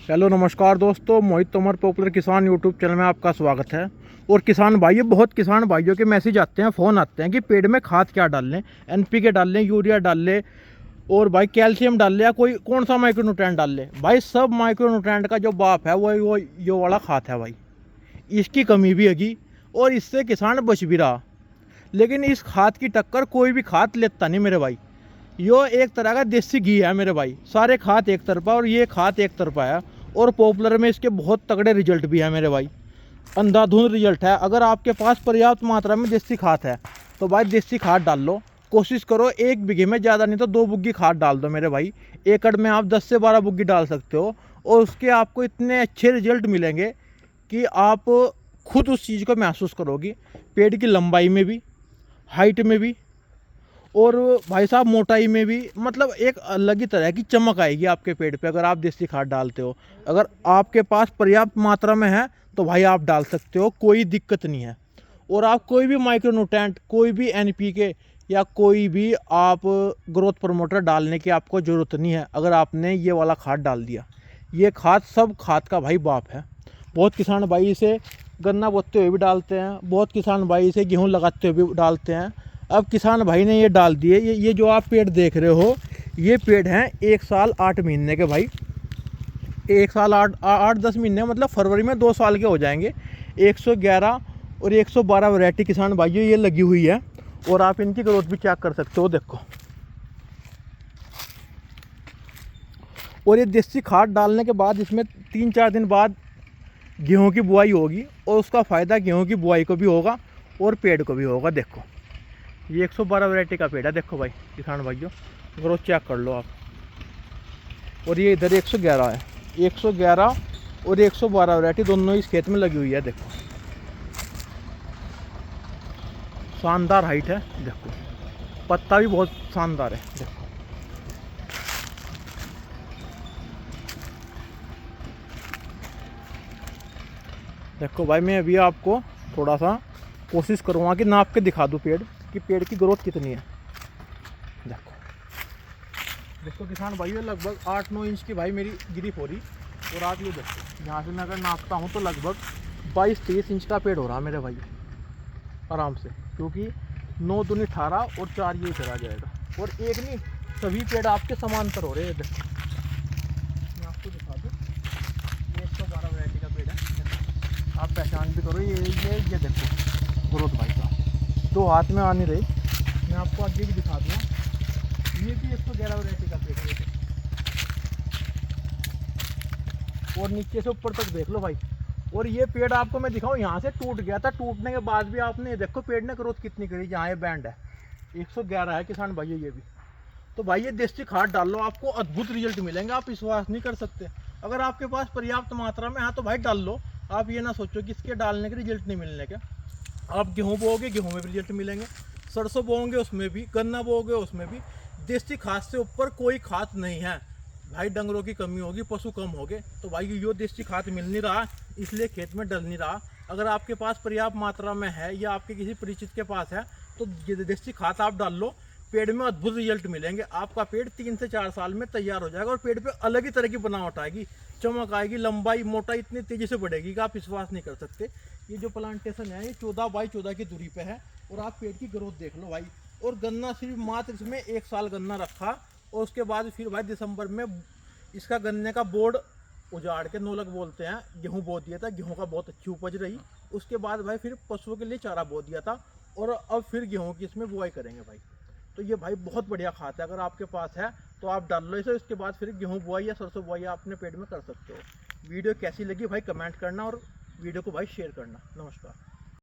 Hello नमस्कार दोस्तों, मोहित Tomar popular किसान यूट्यूब चैनल में आपका स्वागत है। और किसान भाइयों, बहुत किसान भाइयों के मैसेज आते हैं, फ़ोन आते हैं कि पेड़ में खाद क्या डाल लें, एनपीके डाल लें, यूरिया डाल लें और भाई कैल्शियम डाल लें या कोई कौन सा माइक्रोन्यूट्रेंट डाल लें। भाई सब माइक्रोन्यूट्रेंट का जो बाप है वो यो वाला खाद है भाई। इसकी कमी भी हैगी और इससे किसान बच भी रहा। लेकिन इस खाद की टक्कर कोई भी खाद लेता नहीं मेरे भाई। यो एक तरह का देसी घी है मेरे भाई। सारे खाद एक तरफा और ये खाद एक तरफा है। और पॉपुलर में इसके बहुत तगड़े रिजल्ट भी है मेरे भाई, अंधाधुंध रिजल्ट है। अगर आपके पास पर्याप्त मात्रा में देसी खाद है तो भाई देसी खाद डाल लो। कोशिश करो 1 बीघे में, ज़्यादा नहीं तो 2 बुग्गी खाद डाल दो मेरे भाई। एकड़ में आप 10 से 12 बुग्गी डाल सकते हो और उसके आपको इतने अच्छे रिजल्ट मिलेंगे कि आप खुद उस चीज़ को महसूस करोगी। पेड़ की लंबाई में भी, हाइट में भी और भाई साहब मोटाई में भी, मतलब एक अलग ही तरह की चमक आएगी आपके पेड़ पे अगर आप देसी खाद डालते हो। अगर आपके पास पर्याप्त मात्रा में है तो भाई आप डाल सकते हो, कोई दिक्कत नहीं है। और आप कोई भी माइक्रोन्यूट्रेंट, कोई भी एनपीके या कोई भी आप ग्रोथ प्रमोटर डालने की आपको ज़रूरत नहीं है। अगर आपने ये वाला खाद डाल दिया, ये खाद सब खाद का भाई बाप है। बहुत किसान भाई इसे गन्ना बोते हुए भी डालते हैं, बहुत किसान भाई इसे गेहूँ लगाते हुए भी डालते हैं। अब किसान भाई ने ये डाल दिए। ये जो आप पेड़ देख रहे हो, ये पेड़ हैं 1 साल 8 महीने के भाई। 1 साल 8-10 महीने, मतलब फरवरी में 2 साल के हो जाएंगे। 111 और 112 वैरायटी किसान भाइयों ये लगी हुई है और आप इनकी ग्रोथ भी चेक कर सकते हो, देखो। और ये देसी खाद डालने के बाद इसमें 3-4 दिन बाद गेहूं की बुआई होगी और उसका फ़ायदा गेहूं की बुआई को भी होगा और पेड़ को भी होगा। देखो ये 112 वैरायटी का पेड़ है, देखो भाई किसान भाइयों, ग्रोथ चेक कर लो आप। और ये इधर 111 है, 111 और 112 वैरायटी दोनों इस खेत में लगी हुई है। देखो शानदार हाइट है, देखो पत्ता भी बहुत शानदार है। देखो देखो भाई, मैं अभी आपको थोड़ा सा कोशिश करूँगा कि नाप के दिखा दूँ पेड़ कि पेड़ की ग्रोथ कितनी है। देखो देखो किसान भाइयों, लगभग 8-9 इंच की भाई मेरी गिरिप हो रही। और आप ये देखो, यहाँ से मैं अगर नापता हूँ तो लगभग 22-23 इंच का पेड़ हो रहा है मेरे भाई आराम से, क्योंकि 9 दूनी 18 और 4 ये इधर आ जाएगा। और एक नहीं, सभी पेड़ आपके समांतर हो रहे हैं। देखो मैं आपको दिखा दूँ, ये 112 वैरायटी का पेड़ है। आप पहचान भी करो, ये देखो ग्रोथ भाई साहब, 2 हाथ में आ नहीं रही। मैं आपको आगे भी दिखा दूँगा, ये भी 111 वैरायटी का पेड़ है। और नीचे से ऊपर तक देख लो भाई। और ये पेड़ आपको मैं दिखाऊं, यहाँ से टूट गया था, टूटने के बाद भी आपने देखो पेड़ ने ग्रोथ कितनी करी। जहाँ ये बैंड है 111 है किसान भाई ये भी। तो भाई ये देसी खाद डाल लो, आपको अद्भुत रिजल्ट मिलेंगे, आप विश्वास नहीं कर सकते। अगर आपके पास पर्याप्त मात्रा में है तो भाई डाल लो। आप ये ना सोचो कि इसके डालने के रिजल्ट नहीं मिलने के। आप गेहूँ बोओगे, गेहूँ में भी रिजल्ट मिलेंगे। सरसों बोओगे उसमें भी, गन्ना बोओगे उसमें भी। देसी खाद से ऊपर कोई खाद नहीं है भाई। डंगरों की कमी होगी, पशु कम हो गए तो भाई यो देसी खाद मिल नहीं रहा, इसलिए खेत में डल नहीं रहा। अगर आपके पास पर्याप्त मात्रा में है या आपके किसी परिचित के पास है तो ये देसी खाद आप डाल लो। पेड़ में अद्भुत रिजल्ट मिलेंगे। आपका पेड़ 3 से 4 साल में तैयार हो जाएगा और पेड़ पे अलग ही तरह की बनावट आएगी, चमक आएगी, लंबाई मोटाई इतनी तेजी से बढ़ेगी कि आप विश्वास नहीं कर सकते। ये जो प्लांटेशन है ये 14 बाई 14 की दूरी पे है और आप पेड़ की ग्रोथ देख लो भाई। और गन्ना सिर्फ मात्र इसमें 1 साल गन्ना रखा और उसके बाद फिर भाई दिसंबर में इसका गन्ने का बोर्ड उजाड़ के, नोलक बोलते हैं, गेहूं बो दिया था। गेहूं का बहुत अच्छी उपज रही। उसके बाद भाई फिर पशुओं के लिए चारा बो दिया था और अब फिर गेहूं की इसमें बुआई करेंगे भाई। तो ये भाई बहुत बढ़िया खाद है, अगर आपके पास है तो आप डाल लो इसे। उसके बाद फिर गेहूं बुआई या सरसों बुआई आप अपने पेड़ में कर सकते हो। वीडियो कैसी लगी भाई कमेंट करना और वीडियो को भाई शेयर करना। नमस्कार।